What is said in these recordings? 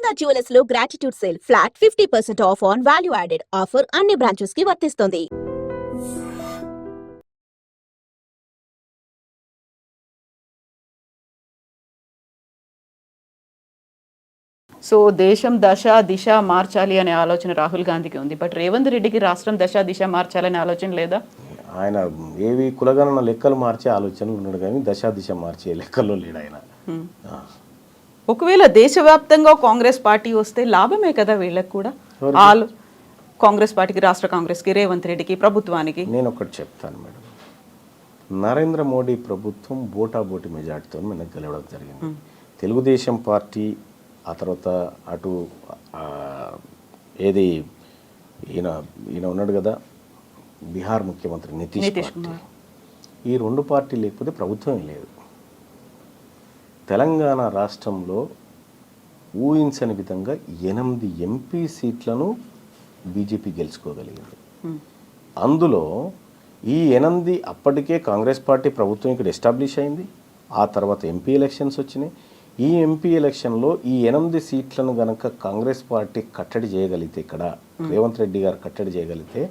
Kalinga jewellers లో gratitude sale flat 50% of on value added offer అన్ని branches కి వర్తిస్తుంది. సో దేశం దశ దిశ మార్చాలి అనే ఆలోచన రాహుల్ గాంధీకి ఉంది. బట్ రేవంత్ రెడ్డికి రాష్ట్రం దశ దిశ మార్చాలనే ఆలోచన లేదా? ఆయన ఏవి కులగణన లెక్కలు మార్చే ఆలోచనలు ఉన్నాడు కానీ దశ దిశ మార్చే లెక్కల్లో లేడు ఆయన. ఒకవేళ దేశవ్యాప్తంగా కాంగ్రెస్ పార్టీ వస్తే లాభమే కదా వీళ్ళకి కూడా. కాంగ్రెస్ పార్టీకి, రాష్ట్ర కాంగ్రెస్కి, రేవంత్ రెడ్డికి, ప్రభుత్వానికి. నేను ఒకటి చెప్తాను మేడం, నరేంద్ర మోడీ ప్రభుత్వం బోటాబోటి మెజార్టీతో మనకు గెలవడం జరిగింది. తెలుగుదేశం పార్టీ, ఆ తర్వాత అటు ఏది ఈయన ఉన్నాడు కదా బీహార్ ముఖ్యమంత్రి నితీష్ కుమార్, ఈ రెండు పార్టీలు లేకపోతే ప్రభుత్వం లేదు. తెలంగాణ రాష్ట్రంలో ఊహించని విధంగా 8 ఎంపీ సీట్లను బీజేపీ గెలుచుకోగలిగింది. అందులో ఈ 8 అప్పటికే కాంగ్రెస్ పార్టీ ప్రభుత్వం ఇక్కడ ఎస్టాబ్లిష్ అయింది. ఆ తర్వాత ఎంపీ ఎలక్షన్స్ వచ్చినాయి. ఈ ఎంపీ ఎలక్షన్లో ఈ 8 సీట్లను గనక కాంగ్రెస్ పార్టీ కట్టడి చేయగలిగితే, ఇక్కడ రేవంత్ రెడ్డి గారు కట్టడి చేయగలిగితే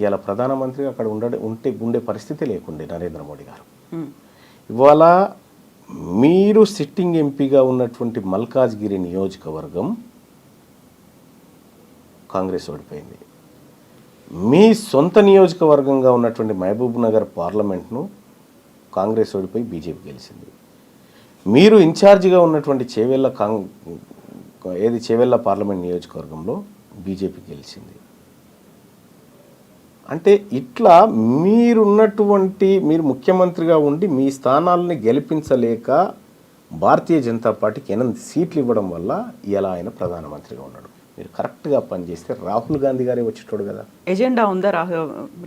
ఇవాళ ప్రధానమంత్రి అక్కడ ఉండే పరిస్థితి లేకుండే నరేంద్ర మోడీ గారు. ఇవాళ మీరు సిట్టింగ్ ఎంపీగా ఉన్నటువంటి మల్కాజ్గిరి నియోజకవర్గం కాంగ్రెస్ ఓడిపోయింది. మీ సొంత నియోజకవర్గంగా ఉన్నటువంటి మహబూబ్ నగర్ పార్లమెంట్ను కాంగ్రెస్ ఓడిపోయి బీజేపీ గెలిచింది. మీరు ఇన్ఛార్జిగా ఉన్నటువంటి చేవెళ్ళ పార్లమెంట్ నియోజకవర్గంలో బీజేపీ గెలిచింది. అంటే ఇట్లా మీరు ముఖ్యమంత్రిగా ఉండి మీ స్థానాలని గెలిపించలేక భారతీయ జనతా పార్టీకి 8 సీట్లు ఇవ్వడం వల్ల ఇలా ఆయన ప్రధానమంత్రిగా ఉన్నాడు. మీరు కరెక్ట్గా పనిచేస్తే రాహుల్ గాంధీ గారే వచ్చేటోడు కదా. ఎజెండా ఉందా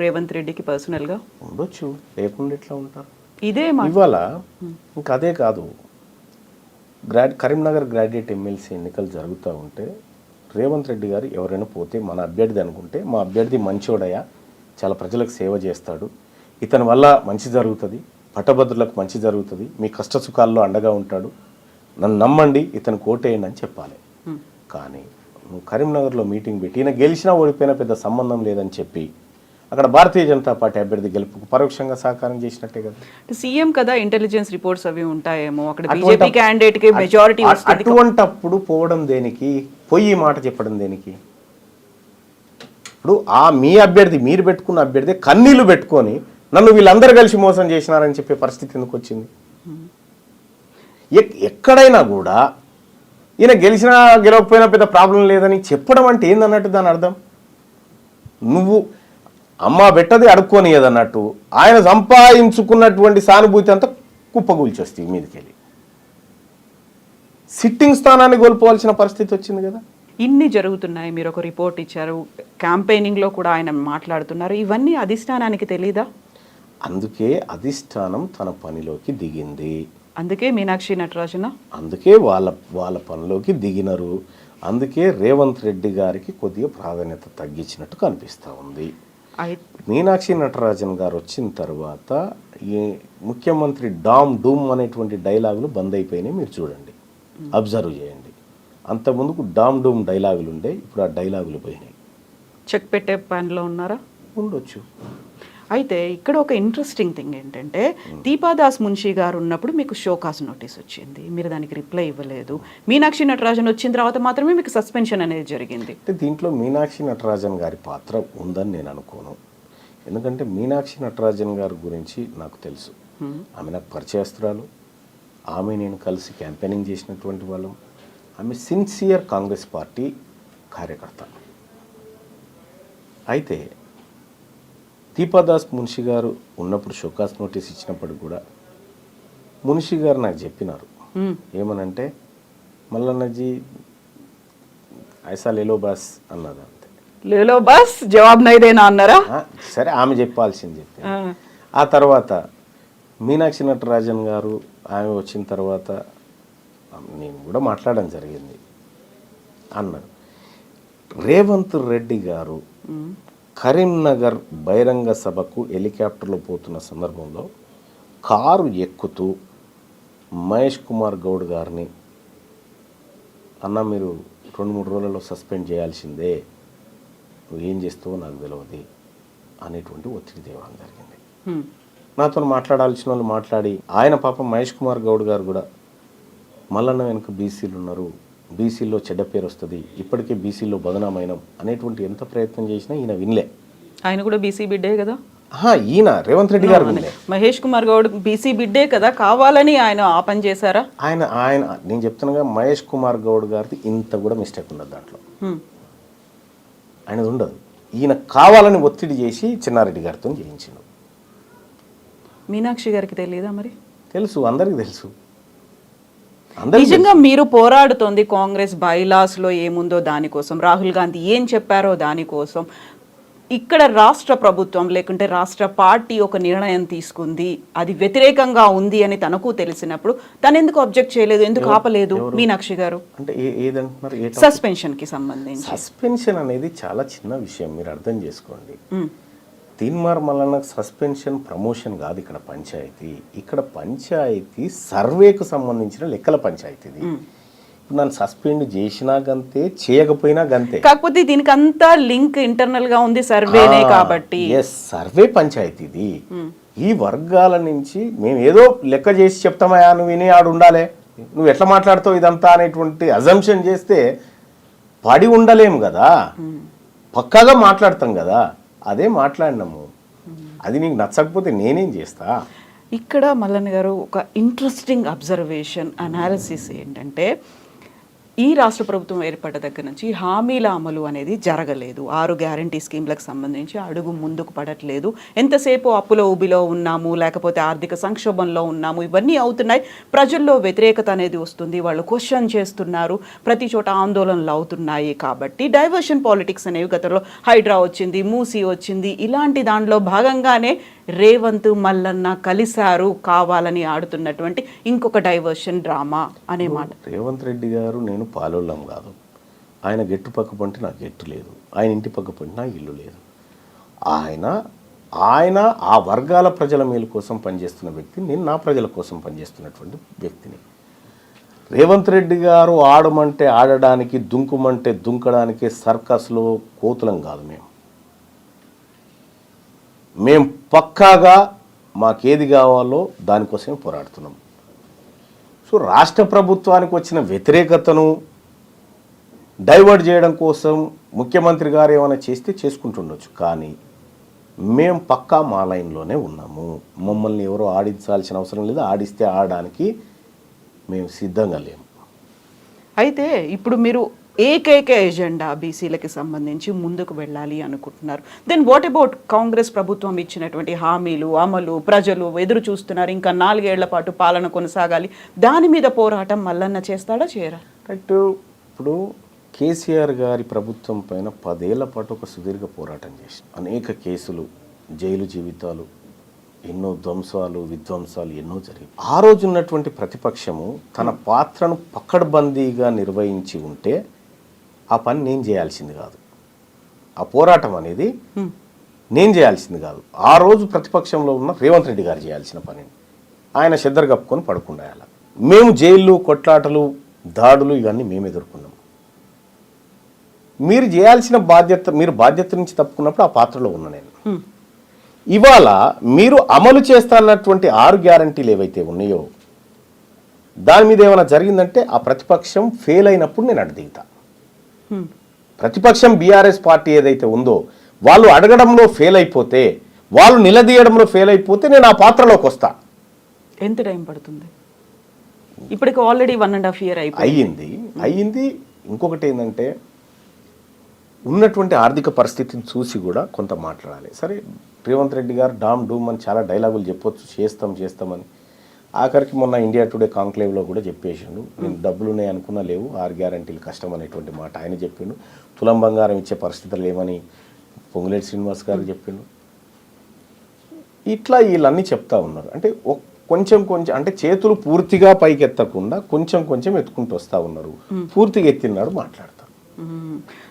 రేవంత్ రెడ్డికి పర్సనల్గా? ఉండొచ్చు, లేకుండా ఎట్లా ఉంటారు. ఇదే ఇవాళ ఇంకా అదే కాదు, కరీంనగర్ గ్రాడ్యుయేట్ ఎమ్మెల్సీ ఎన్నికలు జరుగుతూ ఉంటే రేవంత్ రెడ్డి గారు ఎవరైనా పోతే మన అభ్యర్థి అనుకుంటే, మా అభ్యర్థి మంచోడయా, చాలా ప్రజలకు సేవ చేస్తాడు, ఇతని వల్ల మంచి జరుగుతుంది, పట్టభద్రులకు మంచి జరుగుతుంది, మీ కష్ట సుఖాల్లో అండగా ఉంటాడు, నన్ను నమ్మండి, ఇతను కోటేయండి అని చెప్పాలి. కానీ నువ్వు కరీంనగర్లో మీటింగ్ పెట్టి ఈయన గెలిచినా ఓడిపోయినా పెద్ద సంబంధం లేదని చెప్పి అక్కడ భారతీయ జనతా పార్టీ అభ్యర్థి గెలుపుకు పరోక్షంగా సహకారం చేసినట్టే కదా. సీఎం కదా, ఇంటెలిజెన్స్ రిపోర్ట్స్ అవి ఉంటాయేమో, అక్కడ బీజేపీ క్యాండిడేట్ కి మెజారిటీ వస్తుంది. అటువంటప్పుడు పోవడం దేనికి, పోయి మాట చెప్పడం దేనికి? ఇప్పుడు మీ అభ్యర్థి, మీరు పెట్టుకున్న అభ్యర్థి కన్నీళ్లు పెట్టుకొని నన్ను వీళ్ళందరూ కలిసి మోసం చేసినారని చెప్పే పరిస్థితి ఎందుకు వచ్చింది? ఎక్కడైనా కూడా ఈయన గెలిచినా గెలవకపోయినా పెద్ద ప్రాబ్లం లేదని చెప్పడం అంటే ఏందన్నట్టు దాని అర్థం. నువ్వు అమ్మ పెట్టది అడుక్కోనియదన్నట్టు ఆయన సంపాదించుకున్నటువంటి సానుభూతి అంతా కుప్పగూల్చొస్తుంది మీదకి వెళ్ళి. సిట్టింగ్ స్థానాన్ని కోల్పోవాల్సిన పరిస్థితి వచ్చింది కదా. ఇన్ని జరుగుతున్నాయి, మీరు ఒక రిపోర్ట్ ఇచ్చారు, క్యాంపెయినింగ్లో కూడా ఆయన మాట్లాడుతున్నారు, ఇవన్నీ అధిష్టానానికి తెలీదా? అందుకే అధిష్టానం తన పనిలోకి దిగింది. అందుకే మీనాక్షి నటరాజన అందుకే వాళ్ళ పనిలోకి దిగినారు. అందుకే రేవంత్ రెడ్డి గారికి కొద్దిగా ప్రాధాన్యత తగ్గించినట్టు కనిపిస్తూ ఉంది. మీనాక్షి నటరాజన్ గారు వచ్చిన తర్వాత ఈ ముఖ్యమంత్రి డామ్ డూమ్ అనేటువంటి డైలాగులు బంద్ అయిపోయినాయి. మీరు చూడండి, అబ్జర్వ్ చేయండి. అంతకుముందుకు డామ్ డూమ్ డైలాగులు ఉండే, ఇప్పుడు ఆ డైలాగులు పోయినాయి. చెక్ పెట్టే పనిలో ఉన్నారా? ఉండొచ్చు. అయితే ఇక్కడ ఒక ఇంట్రెస్టింగ్ థింగ్ ఏంటంటే, దీపాదాస్ మున్షి గారు ఉన్నప్పుడు మీకు షోకాస్ నోటీస్ వచ్చింది, మీరు దానికి రిప్లై ఇవ్వలేదు. మీనాక్షి నటరాజన్ వచ్చిన తర్వాత మాత్రమే మీకు సస్పెన్షన్ అనేది జరిగింది. అంటే దీంట్లో మీనాక్షి నటరాజన్ గారి పాత్ర ఉందని నేను అనుకోను. ఎందుకంటే మీనాక్షి నటరాజన్ గారి గురించి నాకు తెలుసు. ఆమె నాకు పరిచయస్తురాలు, ఆమె నేను కలిసి క్యాంపెయినింగ్ చేసినటువంటి వాళ్ళం. ఆమె సిన్సియర్ కాంగ్రెస్ పార్టీ కార్యకర్త. అయితే దీపాదాస్ మున్షి గారు ఉన్నప్పుడు షోకాస్ నోటీస్ ఇచ్చినప్పుడు కూడా మున్షి గారు నాకు చెప్పినారు, ఏమనంటే మల్లన్నజీ ఐసా లేలో బాస్ అన్నది. అంతే, లేలో బాస్ జవాబు నైదేనా అన్నారా? సరే, ఆమె చెప్పాల్సింది చెప్పి. ఆ తర్వాత మీనాక్షి నటరాజన్ గారు ఆమె వచ్చిన తర్వాత నేను కూడా మాట్లాడడం జరిగింది అన్నారు. రేవంత్ రెడ్డి గారు కరీంనగర్ బహిరంగ సభకు హెలికాప్టర్లో పోతున్న సందర్భంలో కారు ఎక్కుతూ మహేష్ కుమార్ గౌడ్ గారిని అన్న మీరు 2-3 రోజులలో సస్పెండ్ చేయాల్సిందే, నువ్వు ఏం చేస్తావో నాకు తెలియదు అనేటువంటి ఒత్తిడి తేవడం జరిగింది. నాతో మాట్లాడాల్సిన వాళ్ళు మాట్లాడి, ఆయన పాపం మహేష్ కుమార్ గౌడ్ గారు కూడా మల్లన్న వెనుక బీసీలు ఉన్నారు, బీసీల్లో చెడ్డ పేరు వస్తుంది, ఇప్పటికే బీసీల్లో బదనామైనం అనేటువంటి ఎంత ప్రయత్నం చేసినా ఈయన వినలే. ఆయన కూడా బీసీ బిడ్డే కదా, ఈయన రేవంత్ రెడ్డి గారు వినలే. మహేష్ కుమార్ గౌడ్ బీసీ బిడ్డే కదా, కావాలని ఆయన ఆ పని చేశారా? ఆయన నేను చెప్తున్నాగా, మహేష్ కుమార్ గౌడ్ గారిది ఇంత కూడా మిస్టేక్ ఉండదు దాంట్లో, ఆయనది ఉండదు. ఈయన కావాలని ఒత్తిడి చేసి చిన్నారెడ్డి గారితో చేయించిండు. మీనాక్షి గారికి తెలియదా మరి? తెలుసు, అందరికి తెలుసు. నిజంగా మీరు పోరాడుతోంది కాంగ్రెస్ బైలాస్ లో ఏముందో దానికోసం, రాహుల్ గాంధీ ఏం చెప్పారో దానికోసం. ఇక్కడ రాష్ట్ర ప్రభుత్వం లేకుంటే రాష్ట్ర పార్టీ ఒక నిర్ణయం తీసుకుంది, అది వ్యతిరేకంగా ఉంది అని తనకు తెలిసినప్పుడు తను ఎందుకు అబ్జెక్ట్ చేయలేదు, ఎందుకు ఆపలేదు మీనాక్షి గారు? అంటే ఏదంటున్నారు? సస్పెన్షన్ కి సంబంధించి. సస్పెన్షన్ అనేది చాలా చిన్న విషయం, మీరు అర్థం చేసుకోండి. తీన్మార్ మల్లన్నకు సస్పెన్షన్ ప్రమోషన్ కాదు ఇక్కడ పంచాయతీ. ఇక్కడ పంచాయతీ సర్వేకు సంబంధించిన లెక్కల పంచాయతీది. నన్ను సస్పెండ్ చేసినా గంతే, చేయకపోయినా గంతే. కాకపోతే దీనికి అంతా లింక్ ఇంటర్నల్ గా ఉంది సర్వేనే కాబట్టి. సర్వే పంచాయతీది. ఈ వర్గాల నుంచి మేము ఏదో లెక్క చేసి చెప్తామయా, నువ్వు విని ఆడు ఉండాలి, నువ్వు ఎట్లా మాట్లాడుతావు ఇదంతా అనేటువంటి అజంప్షన్ చేస్తే పడి ఉండలేము కదా, పక్కాగా మాట్లాడతాం కదా. అదే మాట్లాడినాము, అది నీకు నచ్చకపోతే నేనేం చేస్తా. ఇక్కడ మల్లన్న గారు ఒక ఇంట్రెస్టింగ్ అబ్జర్వేషన్ అనాలిసిస్ ఏంటంటే, ఈ రాష్ట్ర ప్రభుత్వం ఏర్పడ్డ దగ్గర నుంచి హామీల అమలు అనేది జరగలేదు. 6 గ్యారంటీ స్కీమ్లకు సంబంధించి అడుగు ముందుకు పడట్లేదు. ఎంతసేపు అప్పులో ఊబిలో ఉన్నాము, లేకపోతే ఆర్థిక సంక్షోభంలో ఉన్నాము, ఇవన్నీ అవుతున్నాయి. ప్రజల్లో వ్యతిరేకత అనేది వస్తుంది, వాళ్ళు క్వశ్చన్ చేస్తున్నారు, ప్రతి చోట ఆందోళనలు అవుతున్నాయి. కాబట్టి డైవర్షన్ పాలిటిక్స్ అనేవి గతంలో హైడ్రా వచ్చింది, మూసీ వచ్చింది, ఇలాంటి దాంట్లో భాగంగానే రేవంత్ మల్లన్న కలిశారు కావాలని ఆడుతున్నటువంటి ఇంకొక డైవర్షన్ డ్రామా అనే మాట. రేవంత్ రెడ్డి గారు నేను పాలోళ్ళం కాదు, ఆయన గెట్టు పక్క పంటే నాకు గెట్టు లేదు, ఆయన ఇంటి పక్క పంటే నాకు ఇల్లు లేదు. ఆయన ఆ వర్గాల ప్రజల మేలు కోసం పనిచేస్తున్న వ్యక్తి, నేను నా ప్రజల కోసం పనిచేస్తున్నటువంటి వ్యక్తిని. రేవంత్ రెడ్డి గారు ఆడమంటే ఆడడానికి, దుంకుమంటే దుంకడానికి సర్కస్లో కోతులం కాదు. మేము పక్కాగా మాకేది కావాలో దానికోసమే పోరాడుతున్నాం. సో రాష్ట్ర ప్రభుత్వానికి వచ్చిన వ్యతిరేకతను డైవర్ట్ చేయడం కోసం ముఖ్యమంత్రి గారు ఏమైనా చేస్తే చేసుకుంటుండొచ్చు, కానీ మేము పక్కా మా లైన్లోనే ఉన్నాము. మమ్మల్ని ఎవరో ఆడించాల్సిన అవసరం లేదు, ఆడిస్తే ఆడడానికి మేము సిద్ధంగా లేము. అయితే ఇప్పుడు మీరు ఏకైక ఎజెండా బీసీలకి సంబంధించి ముందుకు వెళ్ళాలి అనుకుంటున్నారు. దెన్ వాట్ అబౌట్ కాంగ్రెస్ ప్రభుత్వం ఇచ్చినటువంటి హామీలు అమలు? ప్రజలు ఎదురు చూస్తున్నారు, ఇంకా 4 ఏళ్ల పాటు పాలన కొనసాగాలి, దాని మీద పోరాటం మల్లన్న చేస్తాడా చేయరా? రైట్. ఇప్పుడు కేసీఆర్ గారి ప్రభుత్వం పైన 10 ఏళ్ల పాటు ఒక సుదీర్ఘ పోరాటం చేసి అనేక కేసులు, జైలు జీవితాలు, ఎన్నో ధ్వంసాలు విధ్వంసాలు ఎన్నో జరిగాయి. ఆ రోజు ఉన్నటువంటి ప్రతిపక్షము తన పాత్రను పకడ్బందీగా నిర్వహించి ఉంటే ఆ పని నేను చేయాల్సింది కాదు, ఆ పోరాటం అనేది నేను చేయాల్సింది కాదు. ఆ రోజు ప్రతిపక్షంలో ఉన్న రేవంత్ రెడ్డి గారు చేయాల్సిన పని. ఆయన చెద్దరు కప్పుకొని పడుకుండాయాల. మేము జైళ్ళు, కొట్లాటలు, దాడులు ఇవన్నీ మేము ఎదుర్కొన్నాం. మీరు చేయాల్సిన బాధ్యత, మీరు బాధ్యత నుంచి తప్పుకున్నప్పుడు ఆ పాత్రలో ఉన్నా నేను. ఇవాళ మీరు అమలు చేస్తానన్నటువంటి 6 గ్యారంటీలు ఏవైతే ఉన్నాయో దాని మీద ఏమైనా జరిగిందంటే ఆ ప్రతిపక్షం ఫెయిల్ అయినప్పుడు నేను అడ్డు దిగుతా. ప్రతిపక్షం బీఆర్ఎస్ పార్టీ ఏదైతే ఉందో వాళ్ళు అడగడంలో ఫెయిల్ అయిపోతే, వాళ్ళు నిలదీయడంలో ఫెయిల్ అయిపోతే నేను ఆ పాత్రలోకి వస్తా. ఎంత టైం పడుతుంది? ఇప్పటికి ఆల్రెడీ 1.5 year అయ్యింది. ఇంకొకటి ఏంటంటే ఉన్నటువంటి ఆర్థిక పరిస్థితిని చూసి కూడా కొంత మాట్లాడాలి. సరే, రేవంత్ రెడ్డి గారు డామ్ డూమ్ అని చాలా డైలాగులు చెప్పొచ్చు, చేస్తామని. ఆఖరికి మొన్న ఇండియా టుడే కాంక్లేవ్లో కూడా చెప్పేసిండు, నేను డబ్బులు ఉన్నాయి అనుకున్నా లేవు, 6 గ్యారంటీలు కష్టం అనేటువంటి మాట ఆయన చెప్పిండు. తులం బంగారం ఇచ్చే పరిస్థితులు లేవని పొంగులేటి శ్రీనివాస్ గారు చెప్పిండు. ఇట్లా వీళ్ళన్నీ చెప్తా ఉన్నారు. అంటే కొంచెం అంటే చేతులు పూర్తిగా పైకి ఎత్తకుండా కొంచెం ఎత్తుకుంటూ వస్తూ ఉన్నారు. పూర్తిగా ఎత్తినాడు మాట్లాడతారు.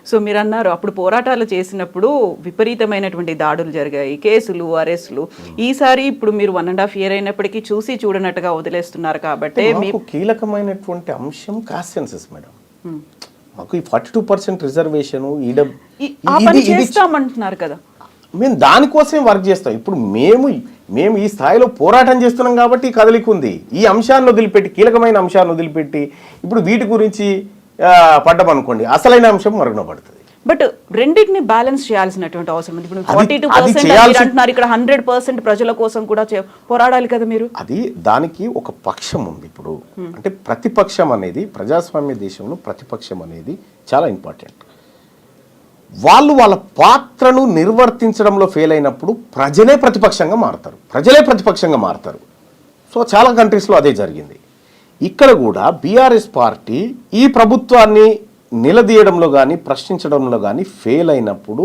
సో మీరు అన్నారు అప్పుడు పోరాటాలు చేసినప్పుడు విపరీతమైనటువంటి దాడులు జరిగాయి, కేసులు, అరెస్టులు. ఈసారి ఇప్పుడు మీరు 1.5 year అయినప్పటికీ చూసి చూడనట్టుగా వదిలేస్తున్నారు. కాబట్టి మీకు కీలకమైనటువంటి అంశం కాన్సెన్సస్ మేడం. మాకు ఈ 42% రిజర్వేషన్ ఆ పని చేస్తామంటున్నారు కదా. మేము దానికోసం వర్క్ చేస్తాం. ఇప్పుడు మేము ఈ స్థాయిలో పోరాటం చేస్తున్నాం కాబట్టి ఈ కదలిక ఉంది. ఈ అంశాన్ని వదిలిపెట్టి, కీలకమైన అంశాన్ని వదిలిపెట్టి ఇప్పుడు వీటి గురించి పడ్డామనుకోండి, అసలైన అంశం మరుగున పడుతుంది. బట్ రెండింటిని బ్యాలెన్స్ చేయాల్సినటువంటి అవసరం ఉంది. ఇప్పుడు 42% అంటున్నారు, ఇక్కడ 100% ప్రజల కోసం కూడా పోరాడాలి కదా మీరు. అది దానికి ఒక పక్షం ఉంది. ఇప్పుడు అంటే ప్రతిపక్షం అనేది ప్రజాస్వామ్య దేశంలో ప్రతిపక్షం అనేది చాలా ఇంపార్టెంట్. వాళ్ళు వాళ్ళ పాత్రను నిర్వర్తించడంలో ఫెయిల్ అయినప్పుడు ప్రజలే ప్రతిపక్షంగా మారుతారు. సో చాలా కంట్రీస్లో అదే జరిగింది. ఇక్కడ కూడా బీఆర్ఎస్ పార్టీ ఈ ప్రభుత్వాన్ని నిలదీయడంలో కానీ ప్రశ్నించడంలో కానీ ఫెయిల్ అయినప్పుడు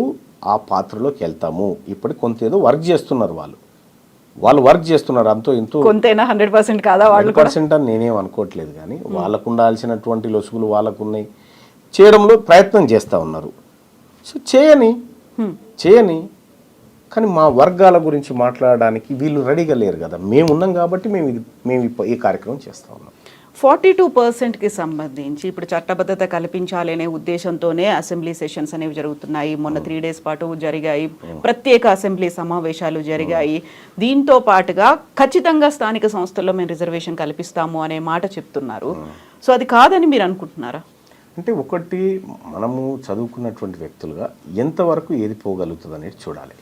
ఆ పాత్రలోకి వెళ్తాము. ఇప్పుడు కొంత ఏదో వర్క్ చేస్తున్నారు, వాళ్ళు వర్క్ చేస్తున్నారు. అంతో ఇంతో కొంతైనా 100% కాదా? 100% అని నేనేం అనుకోవట్లేదు, కానీ వాళ్ళకు ఉండాల్సినటువంటి లొసుగులు వాళ్ళకున్నాయి, చేయడంలో ప్రయత్నం చేస్తూ ఉన్నారు. సో చేయని కానీ మా వర్గాల గురించి మాట్లాడడానికి వీళ్ళు రెడీగా లేరు కదా. మేము ఉన్నాం కాబట్టి మేము ఈ కార్యక్రమం చేస్తూ ఉన్నాం. 42%కి సంబంధించి ఇప్పుడు చట్టబద్ధత కల్పించాలి అనే ఉద్దేశంతోనే అసెంబ్లీ సెషన్స్ అనేవి జరుగుతున్నాయి. మొన్న 3 days పాటు జరిగాయి, ప్రత్యేక అసెంబ్లీ సమావేశాలు జరిగాయి. దీంతో పాటుగా ఖచ్చితంగా స్థానిక సంస్థల్లో మేము రిజర్వేషన్ కల్పిస్తాము అనే మాట చెప్తున్నారు. సో అది కాదని మీరు అనుకుంటున్నారా? అంటే ఒకటి, మనము చదువుకున్నటువంటి వ్యక్తులుగా ఎంతవరకు ఏది పోగలుగుతుంది అనేది చూడాలి.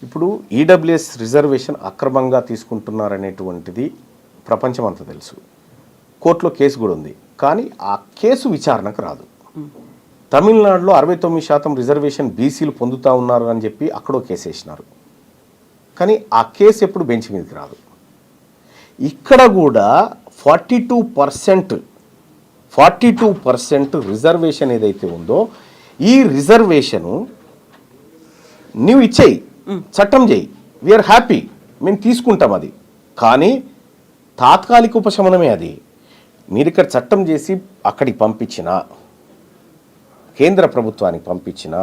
ఇప్పుడు ఈడబ్ల్యూఎస్ రిజర్వేషన్ అక్రమంగా తీసుకుంటున్నారనేటువంటిది ప్రపంచం అంతా తెలుసు. కోర్టులో కేసు కూడా ఉంది, కానీ ఆ కేసు విచారణకు రాదు. తమిళనాడులో 69% రిజర్వేషన్ బీసీలు పొందుతూ ఉన్నారు అని చెప్పి అక్కడో కేసు వేసినారు, కానీ ఆ కేసు ఎప్పుడు బెంచ్ మీదకి రాదు. ఇక్కడ కూడా 42% రిజర్వేషన్ ఏదైతే ఉందో, ఈ రిజర్వేషను నీవు ఇచ్చేయి, చట్టం చేయి, వీఆర్ హ్యాపీ, మేము తీసుకుంటాం. అది కానీ తాత్కాలిక ఉపశమనమే. అది మీరు ఇక్కడ చట్టం చేసి అక్కడికి పంపించిన, కేంద్ర ప్రభుత్వానికి పంపించిన,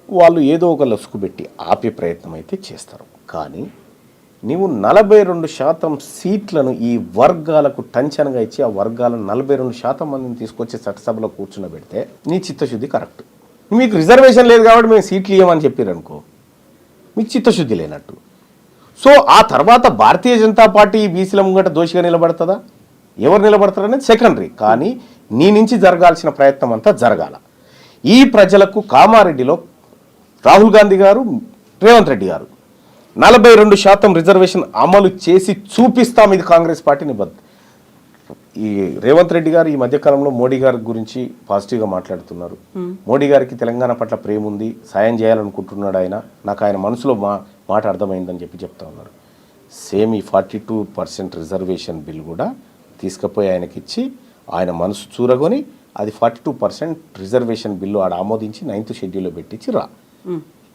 వాళ్ళు ఏదో ఒక లసుకు పెట్టి ఆపే ప్రయత్నం అయితే చేస్తారు. కానీ నీవు 42% సీట్లను ఈ వర్గాలకు టంచనగా ఇచ్చి ఆ వర్గాలను 42% మందిని తీసుకొచ్చి చట్టసభలో కూర్చున్నబెడితే నీ చిత్తశుద్ధి కరెక్ట్. మీకు రిజర్వేషన్ లేదు కాబట్టి మేము సీట్లు ఇవ్వమని చెప్పారు అనుకో, మీకు చిత్తశుద్ధి లేనట్టు. సో ఆ తర్వాత భారతీయ జనతా పార్టీ బీసీల ముంగట దోషిగా నిలబడుతుందా, ఎవరు నిలబడతారనేది సెకండరీ. కానీ నీ నుంచి జరగాల్సిన ప్రయత్నం అంతా జరగాల. ఈ ప్రజలకు కామారెడ్డిలో రాహుల్ గాంధీ గారు, రేవంత్ రెడ్డి గారు 42% రిజర్వేషన్ అమలు చేసి చూపిస్తాం, ఇది కాంగ్రెస్ పార్టీ నిబద్ధత. ఈ రేవంత్ రెడ్డి గారు ఈ మధ్యకాలంలో మోడీ గారి గురించి పాజిటివ్గా మాట్లాడుతున్నారు. మోడీ గారికి తెలంగాణ పట్ల ప్రేమ ఉంది, సాయం చేయాలనుకుంటున్నాడు ఆయన, నాకు ఆయన మనసులో మాట అర్థమైందని చెప్తా ఉన్నారు. సేమ్ ఈ 42% రిజర్వేషన్ బిల్ కూడా తీసుకుపోయి ఆయనకి ఇచ్చి ఆయన మనసు చూరగొని అది 42% రిజర్వేషన్ బిల్లు ఆడ ఆమోదించి 9th షెడ్యూల్లో పెట్టించి రా.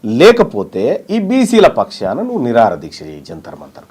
లేకపోతే ఈ బీసీల పక్షాన నువ్వు నిరాహార దీక్ష చేయి జంతర్ మంతర్.